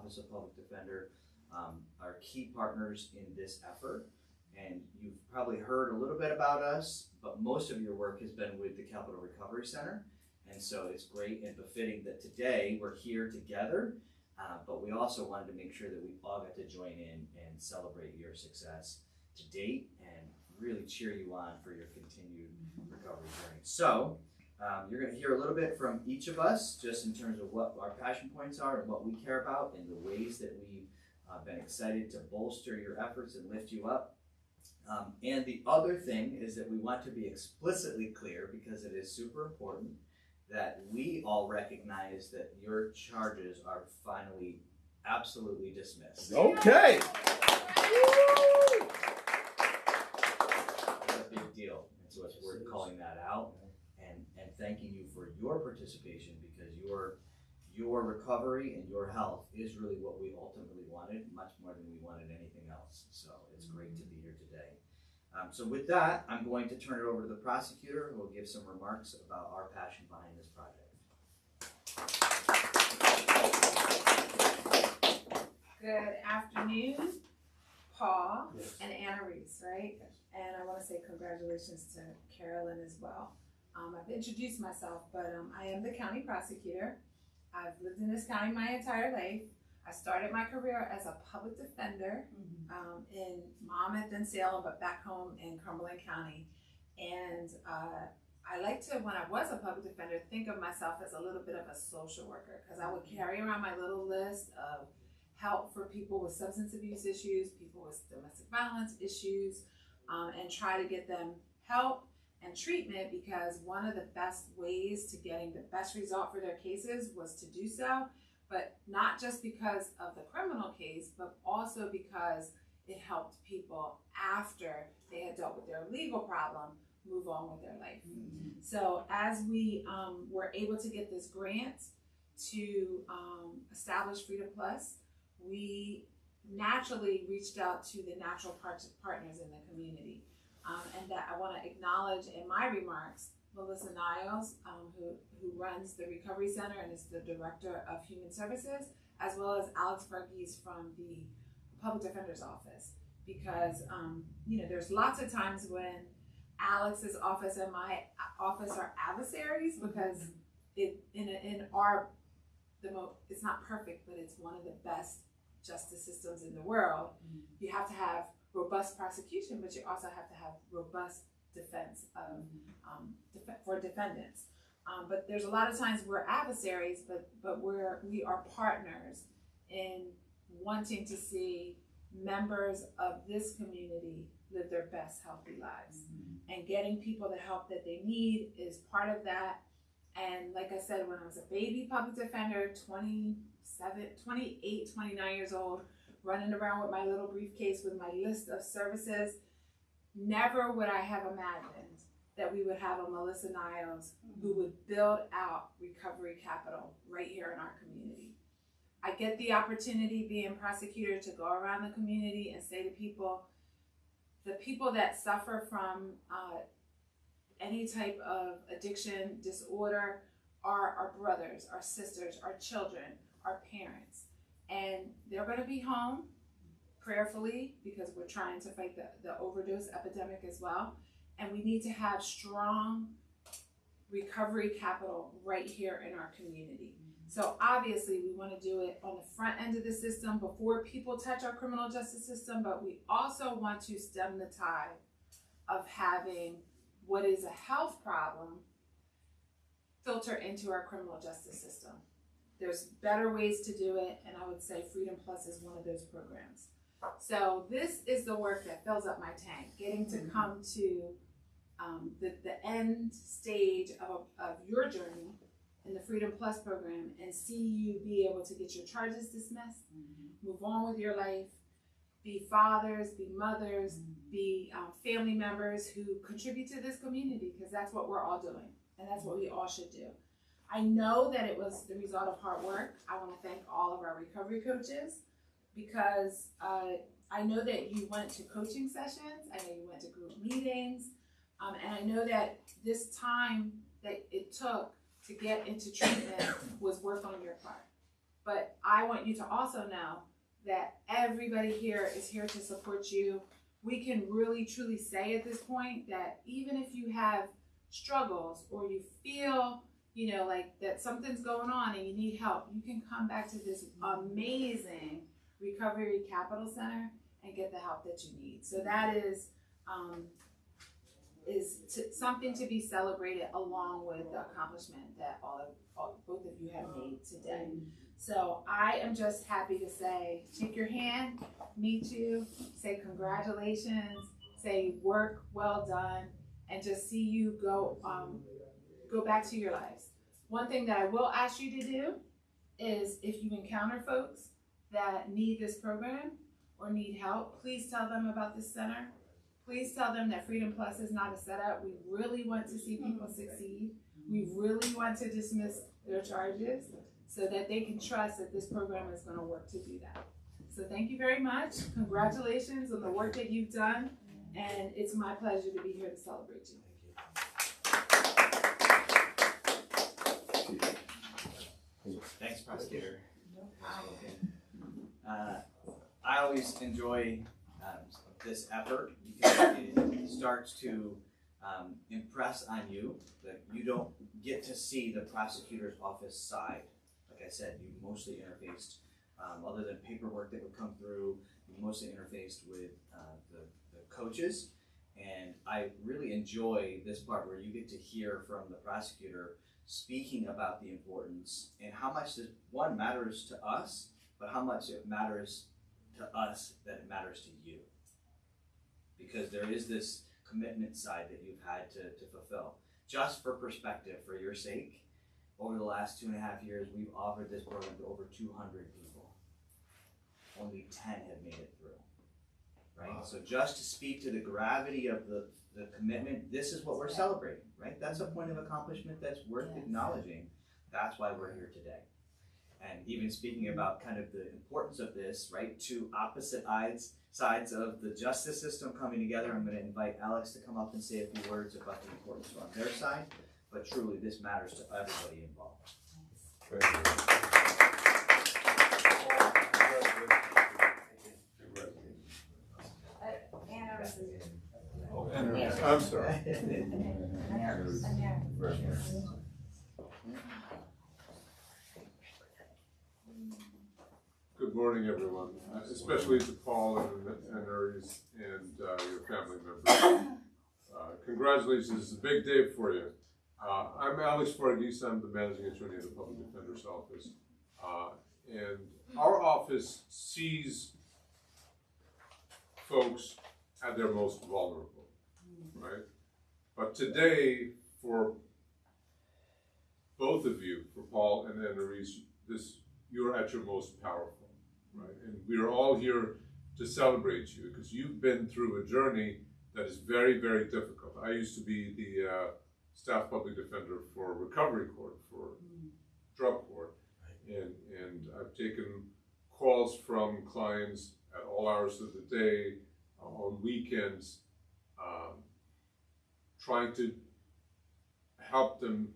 Office of Public Defender are key partners in this effort. And you've probably heard a little bit about us, but most of your work has been with the Capital Recovery Center. And so it's great and befitting that today we're here together, but we also wanted to make sure that we all got to join in and celebrate your success to date and really cheer you on for your continued recovery journey. So you're going to hear a little bit from each of us just in terms of what our passion points are and what we care about and the ways that we've been excited to bolster your efforts and lift you up. And the other thing is that we want to be explicitly clear, because it is super important, that we all recognize that your charges are finally absolutely dismissed. Okay. It's a big deal. And so it's worth calling that out and thanking you for your participation, because your recovery and your health is really what we ultimately wanted, much more than we wanted anything else. So it's great to be here today. So with that, I'm going to turn it over to the prosecutor, who will give some remarks about our passion behind this project. Good afternoon, Paul. Yes. And Anna Reese, right? Yes. And I want to say congratulations to Carolyn as well. I've introduced myself, but I am the county prosecutor. I've lived in this county my entire life. I started my career as a public defender in Monmouth and Salem, but back home in Cumberland County. And I like to, when I was a public defender, think of myself as a little bit of a social worker, because I would carry around my little list of help for people with substance abuse issues, people with domestic violence issues, and try to get them help and treatment, because one of the best ways to getting the best result for their cases was to do so, but not just because of the criminal case, but also because it helped people after they had dealt with their legal problem move on with their life. So as we were able to get this grant to establish Freedom Plus, we naturally reached out to the natural partners in the community. And that I want to acknowledge in my remarks Melissa Niles, who runs the Recovery Center and is the Director of Human Services, as well as Alex Varghese from the Public Defender's Office. Because there's lots of times when Alex's office and my office are adversaries, because it's not perfect, but it's one of the best justice systems in the world. You have to have robust prosecution, but you also have to have robust defense for defendants. But there's a lot of times we're adversaries, but we are partners in wanting to see members of this community live their best healthy lives. And getting people the help that they need is part of that. And like I said, when I was a baby public defender, 28, 29 years old, running around with my little briefcase with my list of services, never would I have imagined that we would have a Melissa Niles who would build out Recovery Capital right here in our community. I get the opportunity, being prosecutor, to go around the community and say to people, the people that suffer from any type of addiction, disorder, are our brothers, our sisters, our children, our parents. And they're going to be home prayerfully, because we're trying to fight the overdose epidemic as well. And we need to have strong recovery capital right here in our community. So obviously we want to do it on the front end of the system before people touch our criminal justice system, but we also want to stem the tide of having what is a health problem filter into our criminal justice system. There's better ways to do it, and I would say Freedom Plus is one of those programs. So this is the work that fills up my tank, getting to come to the end stage of your journey in the Freedom Plus program and see you be able to get your charges dismissed, move on with your life, be fathers, be mothers, be family members who contribute to this community, because that's what we're all doing, and that's what we all should do. I know that it was the result of hard work. I want to thank all of our recovery coaches, because I know that you went to coaching sessions, I know you went to group meetings, and I know that this time that it took to get into treatment was work on your part. But I want you to also know that everybody here is here to support you. We can really truly say at this point that even if you have struggles or you feel, you know, like that something's going on and you need help, you can come back to this amazing Recovery Capital Center and get the help that you need. So that is something to be celebrated, along with the accomplishment that both of you have made today. So I am just happy to say, take your hand, meet you, say congratulations, say work well done, and just see you go back to your lives. One thing that I will ask you to do is, if you encounter folks that need this program or need help, please tell them about this center. Please tell them that Freedom Plus is not a setup. We really want to see people succeed. We really want to dismiss their charges so that they can trust that this program is going to work to do that. So thank you very much. Congratulations on the work that you've done. And it's my pleasure to be here to celebrate you. Thanks, Prosecutor. I always enjoy this effort because it starts to impress on you that you don't get to see the prosecutor's office side. Like I said, you mostly interfaced, other than paperwork that would come through, you mostly interfaced with the coaches. And I really enjoy this part where you get to hear from the prosecutor speaking about the importance and how much this, one, matters to us, but how much it matters to us that it matters to you. Because there is this commitment side that you've had to fulfill. Just for perspective, for your sake, over the last 2.5 years, we've offered this program to over 200 people. Only 10 have made it through, right? Wow. So just to speak to the gravity of the commitment, this is what we're celebrating, right? That's a point of accomplishment that's worth acknowledging. That's why we're here today. And even speaking about kind of the importance of this, right? Two opposite sides of the justice system coming together. I'm going to invite Alex to come up and say a few words about the importance on their side, but truly this matters to everybody involved. I'm sorry. Good morning, everyone, especially to Paul and Aries and your family members. Congratulations, it's a big day for you. I'm Alex Faragisa, I'm the Managing Attorney of the Public Defender's Office. And our office sees folks at their most vulnerable, right? But today, for both of you, for Paul and Aries, you're at your most powerful, right? And we are all here to celebrate you because you've been through a journey that is very, very difficult. I used to be the staff public defender for recovery court, for drug court, and I've taken calls from clients at all hours of the day, on weekends, trying to help them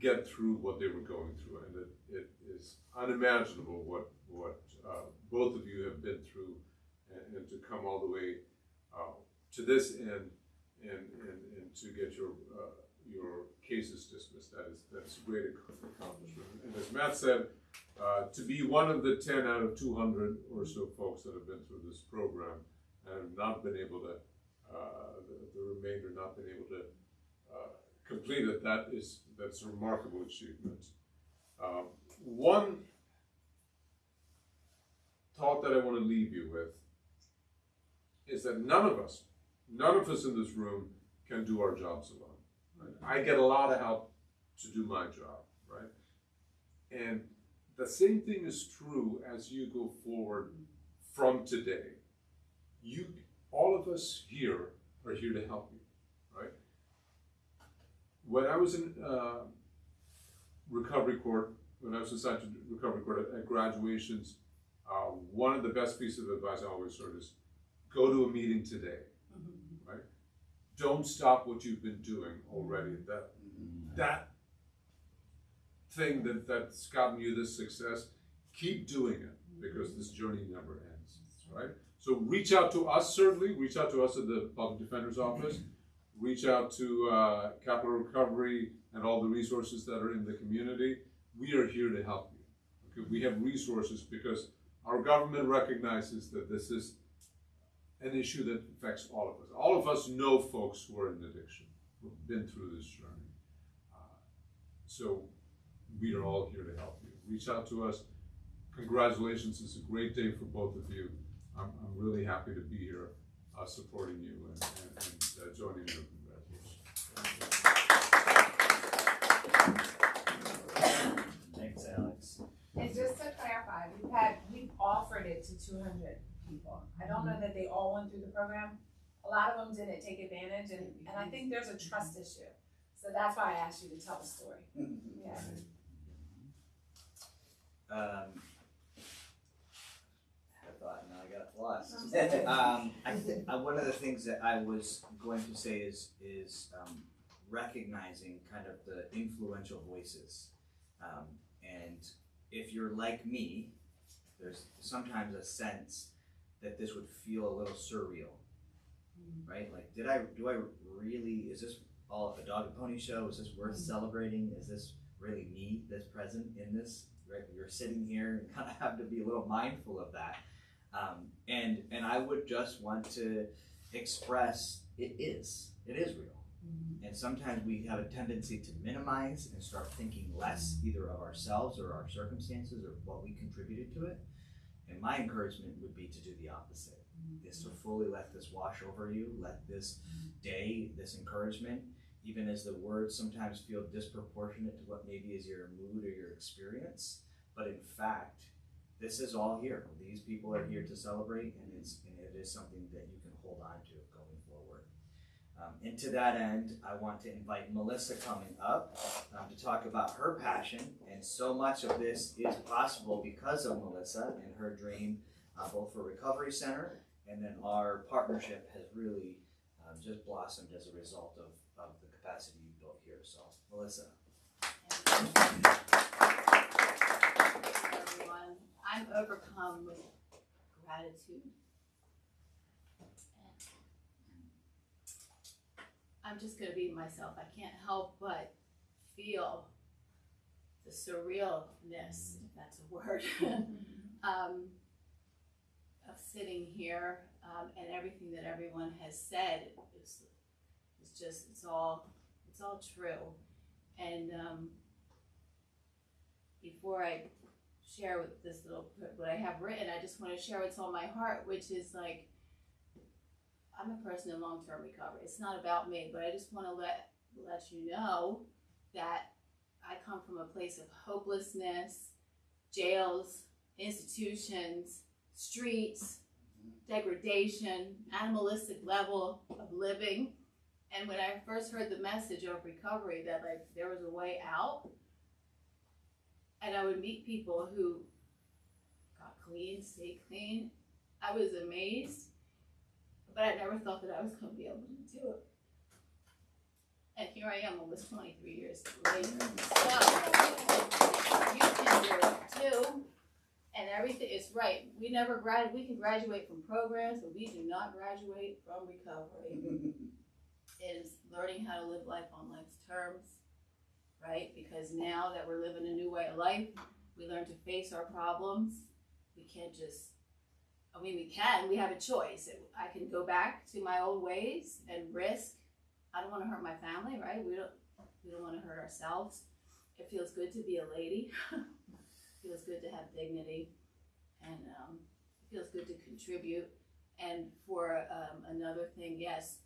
get through what they were going through, and it is unimaginable what both of you have been through, and to come all the way to this end and to get your cases dismissed. That's a great accomplishment. And as Matt said, to be one of the 10 out of 200 or so folks that have been through this program and have not been able to, the remainder not been able to complete it, that's a remarkable achievement. One thought that I want to leave you with is that none of us in this room can do our jobs alone. Right? I get a lot of help to do my job, right? And the same thing is true as you go forward from today. All of us here are here to help you, right? When I was in recovery court, when I was assigned to recovery court at graduations, one of the best pieces of advice I always heard is, go to a meeting today, right? Don't stop what you've been doing already. That thing that's gotten you this success, keep doing it, because this journey never ends, right? So reach out to us, certainly. Reach out to us at the Public Defender's Office. Reach out to Capital Recovery and all the resources that are in the community. We are here to help you. Okay? We have resources because our government recognizes that this is an issue that affects all of us. All of us know folks who are in addiction, who've been through this journey. So we are all here to help you. Reach out to us. Congratulations, it's a great day for both of you. I'm really happy to be here supporting you and joining your congratulations. Thanks, Alex. And just to clarify, we've offered it to 200 people. I don't know that they all went through the program. A lot of them didn't take advantage, and I think there's a trust issue. So that's why I asked you to tell the story. Yeah. I thought, now I got lost. I think one of the things that I was going to say is recognizing kind of the influential voices. And if you're like me, there's sometimes a sense that this would feel a little surreal, right? Like, do I really, is this all a dog and pony show? Is this worth celebrating? Is this really me that's present in this? Right? You're sitting here and kind of have to be a little mindful of that. And I would just want to express it is real. And sometimes we have a tendency to minimize and start thinking less either of ourselves or our circumstances or what we contributed to it. And my encouragement would be to do the opposite, is to fully let this wash over you, let this day, this encouragement, even as the words sometimes feel disproportionate to what maybe is your mood or your experience, but in fact, this is all here. These people are here to celebrate, and it is something that you can hold on to going forward. And to that end, I want to invite Melissa coming up to talk about her passion, and so much of this is possible because of Melissa and her dream, both for Recovery Center, and then our partnership has really just blossomed as a result of the capacity you built here. So, Melissa. Hello, everyone. I'm overcome with gratitude. I'm just going to be myself. I can't help but feel the surrealness, if that's a word, of sitting here and everything that everyone has said. It's all true. And before I share with this what I have written, I just want to share what's on my heart, which is like, I'm a person in long-term recovery. It's not about me, but I just want to let you know that I come from a place of hopelessness, jails, institutions, streets, degradation, animalistic level of living. And when I first heard the message of recovery that like there was a way out, and I would meet people who got clean, stayed clean, I was amazed. But I never thought that I was going to be able to do it. And here I am almost 23 years later. So, you can do it too. And everything is right. We can graduate from programs, but we do not graduate from recovery. It is learning how to live life on life's terms, right? Because now that we're living a new way of life, we learn to face our problems. We can't just, we have a choice. I can go back to my old ways and risk. I don't want to hurt my family, right? We don't want to hurt ourselves. It feels good to be a lady. It feels good to have dignity, and it feels good to contribute. And for another thing, yes,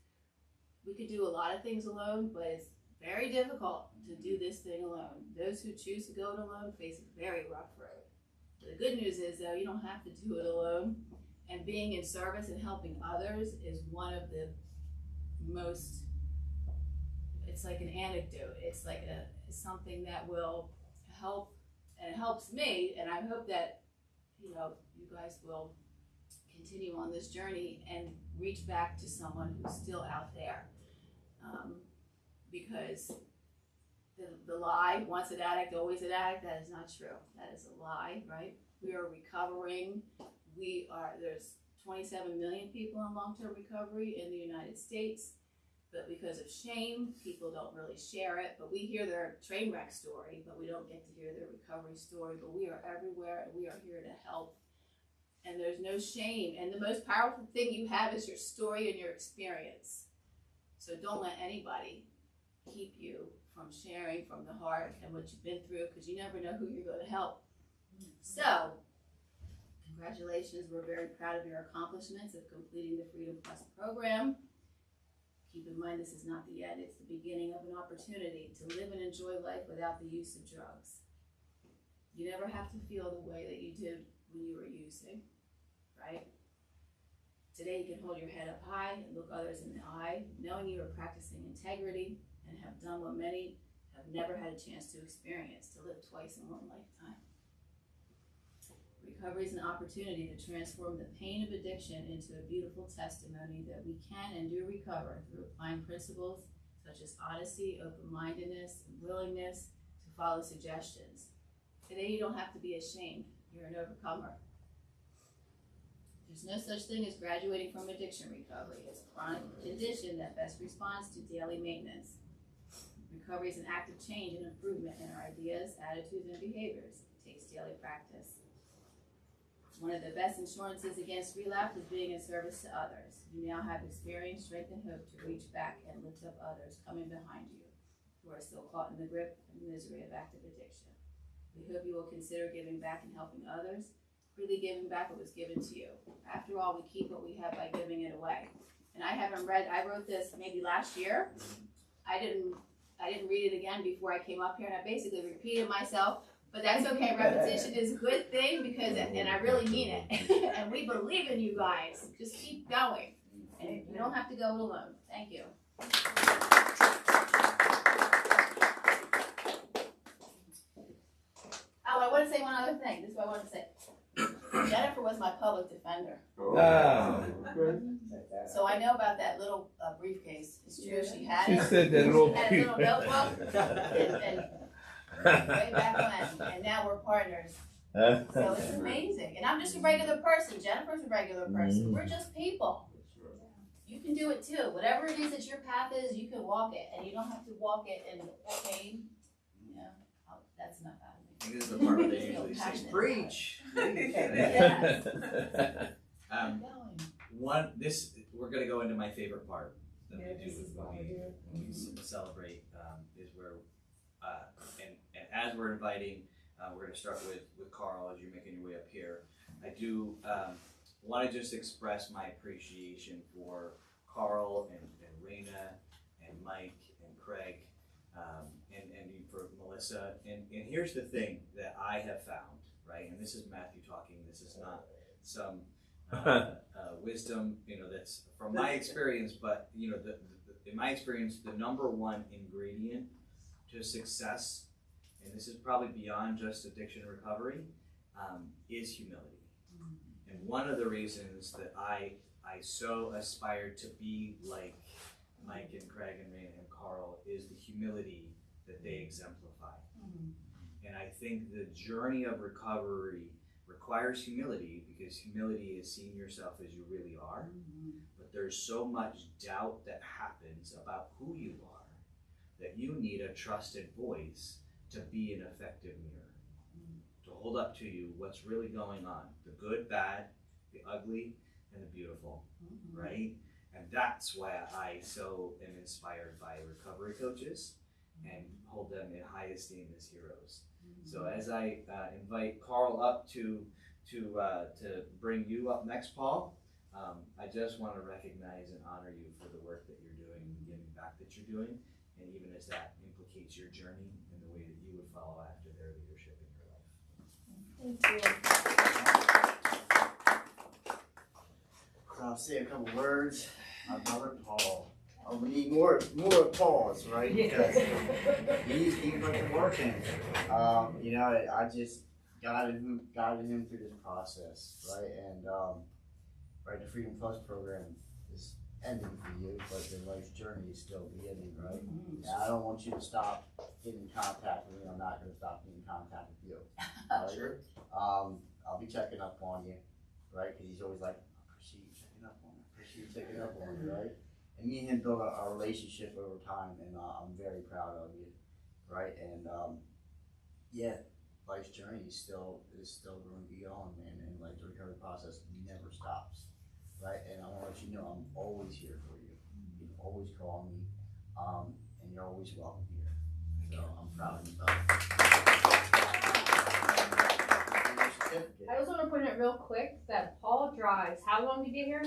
we could do a lot of things alone, but it's very difficult to do this thing alone. Those who choose to go it alone face a very rough road. The good news is, though, you don't have to do it alone. And being in service and helping others is one of the most, it's like an anecdote. It's like something that will help, and it helps me. And I hope that, you guys will continue on this journey and reach back to someone who's still out there. Because the lie, once an addict, always an addict, that is not true. That is a lie, right? We are recovering. There's 27 million people in long-term recovery in the United States, but because of shame, people don't really share it. But we hear their train wreck story, but we don't get to hear their recovery story. But we are everywhere, and we are here to help. And there's no shame. And the most powerful thing you have is your story and your experience. So don't let anybody keep you from sharing from the heart and what you've been through, because you never know who you're going to help. So, congratulations. We're very proud of your accomplishments of completing the Freedom Plus program. Keep in mind, this is not the end. It's the beginning of an opportunity to live and enjoy life without the use of drugs. You never have to feel the way that you did when you were using, right? Today, you can hold your head up high and look others in the eye, knowing you are practicing integrity and have done what many have never had a chance to experience, to live twice in one lifetime. Recovery is an opportunity to transform the pain of addiction into a beautiful testimony that we can and do recover through applying principles such as honesty, open-mindedness, and willingness to follow suggestions. Today, you don't have to be ashamed. You're an overcomer. There's no such thing as graduating from addiction recovery. It's a chronic condition that best responds to daily maintenance. Recovery is an active change and improvement in our ideas, attitudes, and behaviors. It takes daily practice. One of the best insurances against relapse is being in service to others. You now have experience, strength, and hope to reach back and lift up others coming behind you who are still caught in the grip and misery of active addiction. We hope you will consider giving back and helping others, freely giving back what was given to you. After all, we keep what we have by giving it away. And I wrote this maybe last year. I didn't read it again before I came up here, and I basically repeated myself. But that's okay. Repetition is a good thing and I really mean it. And we believe in you guys. Just keep going. And you don't have to go it alone. Thank you. Oh, I want to say one other thing. This is what I want to say. Jennifer was my public defender. So I know about that little briefcase. It's true. She had it. She said that little She had a little notebook. and way back when, and now we're partners. So it's amazing. And I'm just a regular person. Jennifer's a regular person. We're just people. You can do it too. Whatever it is that your path is, you can walk it. And you don't have to walk it in pain. You know, that's not bad. I think this is the part where they usually say, preach. Yes. We're going to go into my favorite part that we do when we celebrate, is where, and as we're inviting, we're going to start with Carl as you're making your way up here. I do want to just express my appreciation for Carl and Raina and Mike and Craig and for Melissa. And here's the thing that I have found, right? And this is Matthew talking. This is not some wisdom, that's from my experience. But in my experience, the number one ingredient to success, and this is probably beyond just addiction recovery, is humility. And one of the reasons that I so aspire to be like Mike and Craig and Raina and Carl is the humility that they exemplify. And I think the journey of recovery requires humility, because humility is seeing yourself as you really are. But there's so much doubt that happens about who you are that you need a trusted voice to be an effective mirror, to hold up to you what's really going on, the good, bad, the ugly, and the beautiful, right? And that's why I so am inspired by recovery coaches and hold them in high esteem as heroes. So as I invite Carl up to bring you up next, Paul, I just want to recognize and honor you for the work that you're doing, the giving back that you're doing, and even as that implicates your journey and the way that you would follow after their leadership in your life. I'll say a couple words. My brother Paul. Oh, we need more Pauls, right? Because he's fucking working. I just guided him through this process, right? And the Freedom Plus program is ending for you, but the life's journey is still beginning, right? And I don't want you to stop getting in contact with me. I'm not going to stop getting in contact with you. Right? Sure. I'll be checking up on you, right? Because he's always like, I appreciate you checking up on me. I appreciate you checking up on me, right? And me and him built a relationship over time, and I'm very proud of you, right? And yeah, life's journey is still going to be on, man. And like the recovery process never stops, right? And I want to let you know I'm always here for you. You can always call me, and you're always welcome here. So I'm proud of you, bud. I just want to point out real quick that Paul drives. How long to get here?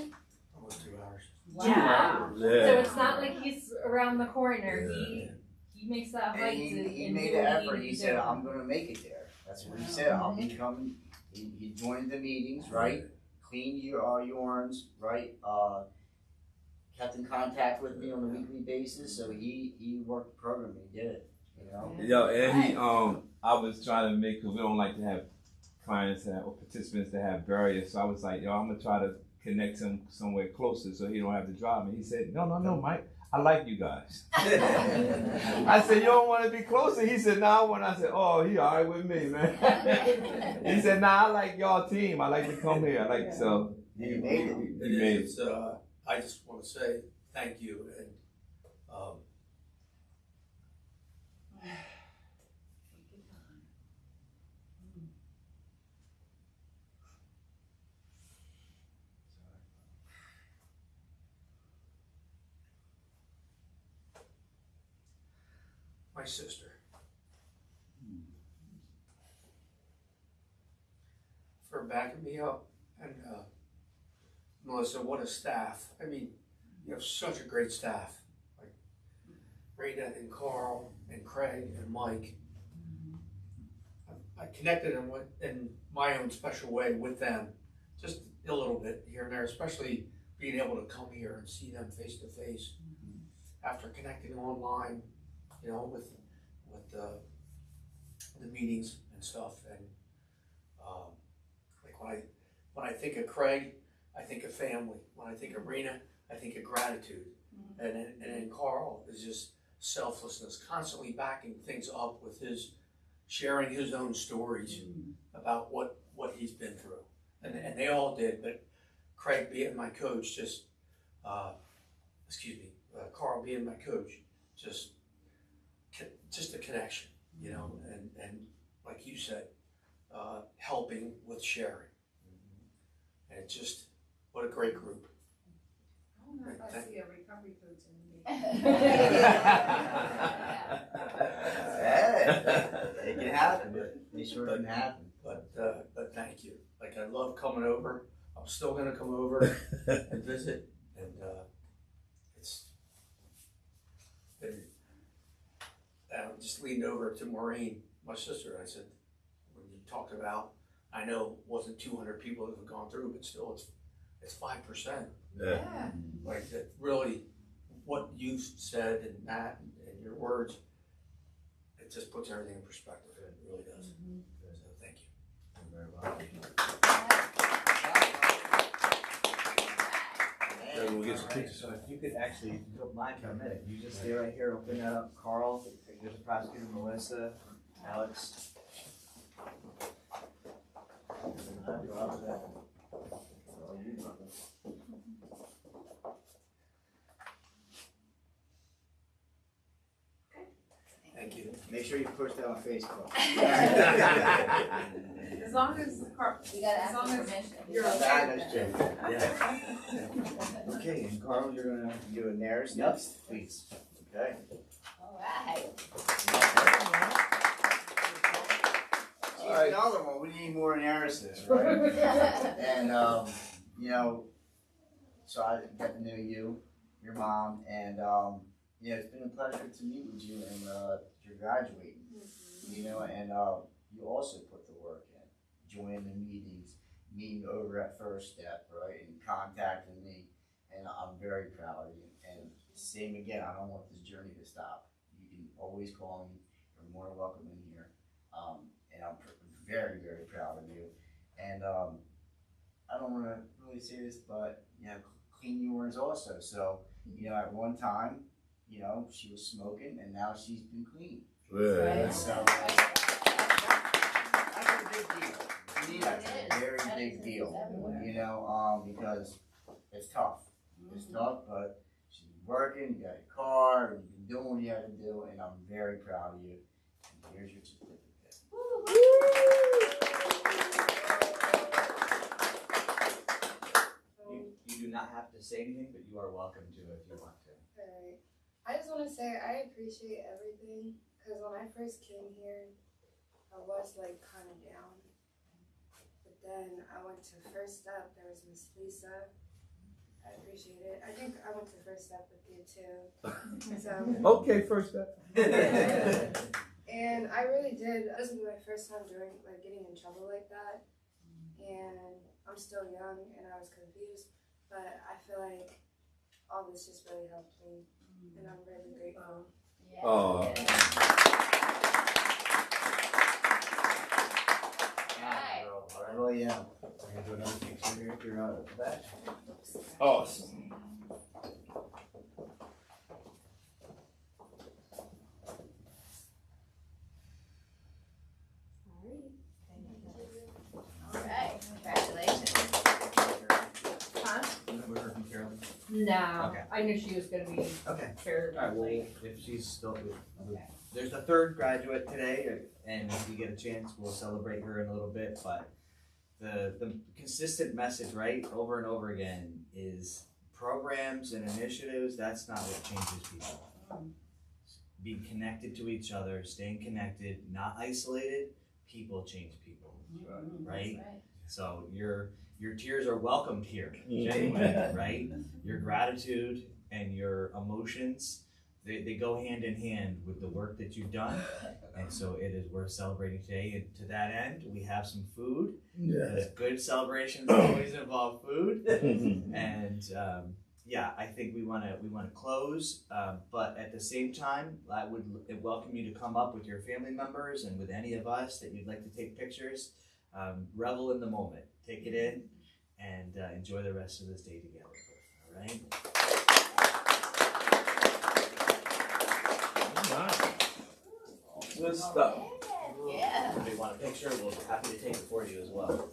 Almost 2 hours. Wow. Yeah. So it's not like he's around the corner. Yeah. He makes that And hike. he made an effort. He said, I'm going to make it there. That's what he said. I'll be coming. He joined the meetings, right? Cleaned your urines, right? Kept in contact with me on a weekly basis. So he worked the program. He did it, you know? Yo, and he, I was trying to make, because we don't like to have clients or participants that have barriers. So I was like, yo, I'm going to try to connect him somewhere closer so he don't have to drive me. He said, no, Mike. I like you guys. I said, you don't want to be closer? He said, nah, I want. I said, oh, he all right with me, man. He said, nah, I like y'all team. I like to come here. I like, so. He made it. He made it. I just want to say thank you, and my sister. For backing me up, and Melissa, what a staff. I mean, you have such a great staff. Like Rita and Carl and Craig and Mike. I connected them in my own special way with them, just a little bit here and there, especially being able to come here and see them face to face after connecting online, you know, with the meetings and stuff. And like when I think of Craig, I think of family. When I think of Rena, I think of gratitude. And then Carl is just selflessness, constantly backing things up with his sharing his own stories about what he's been through. And they all did, but Craig being my coach, just Carl being my coach, just a connection, you know, and like you said, helping with sharing. And it's just, what a great group. I don't know if I see a recovery coach in me. It can happen. It sure can happen. But thank you. Like, I love coming over. I'm still gonna come over and visit. And it's been. I just leaned over to Maureen, my sister, and I said, when you talked about, I know it wasn't 200 people that have gone through, but still, it's 5%. Yeah. Like, that really, what you said and Matt and your words, it just puts everything in perspective. It really does. So thank you. You're very welcome. Yeah, we'll get some pictures. So if you could actually, if you don't mind for a minute, you just stay right here, open that up. Carl, there's the prosecutor, Melissa, Alex. Thank you. Make sure you push that on Facebook. As long as Carl, We gotta as ask long for as permission. you're That okay is with true. that. Okay, and Carl, you're gonna do a NARIS next, please. Okay. All right. Geez, another one. We need more NARISes, right? And you know, so I got to know you, your mom, and yeah, it's been a pleasure to meet with you, and you're graduating. You know, and you also put the work in, joining the meetings, meeting over at First Step, right, and contacting me, and I'm very proud of you. And same again, I don't want this journey to stop. You can always call me. You're more than welcome in here, and I'm very, very proud of you. And I don't want to really say this, but you know, clean yours also. So you know, at one time, you know, she was smoking, and now she's been clean. Yeah. Right. So that's a big deal. To me, that's a very big deal, you know, because it's tough. It's tough, but she's working, you got your car, and you've been doing what you had to do, and I'm very proud of you. And here's your certificate. You do not have to say anything, but you are welcome to if you want to. Alright. I just want to say I appreciate everything because when I first came here, I was like kind of down. But then I went to First Step. There was Miss Lisa. I appreciate it. I think I went to First Step with you too. So, Okay, first step. and I really did. This was my first time doing like getting in trouble like that. And I'm still young and I was confused. But I feel like all this just really helped me. And I'm really grateful. Yeah. Oh. Right. I really am. I'm gonna do another picture here if you're out of that. Awesome. All right. Congratulations. Huh? You remember her from Carolyn? No, Okay. I knew she was gonna be Okay. fairly All right, well, late. if she's still, there's the third graduate today, and if you get a chance, we'll celebrate her in a little bit, but the consistent message, right, over and over again, is programs and initiatives, that's not what changes people. Being connected to each other, staying connected, not isolated, people change people, right? That's right. So your tears are welcomed here, genuinely, right? Your gratitude and your emotions, they go hand in hand with the work that you've done, and so it is worth celebrating today. And to that end, we have some food. Because good celebrations always involve food, and yeah, I think we want to close, but at the same time, I would welcome you to come up with your family members and with any of us that you'd like to take pictures. Revel in the moment, take it in, and enjoy the rest of this day together. All right. Good stuff. Yeah. If you want a picture, we'll be happy to take it for you as well.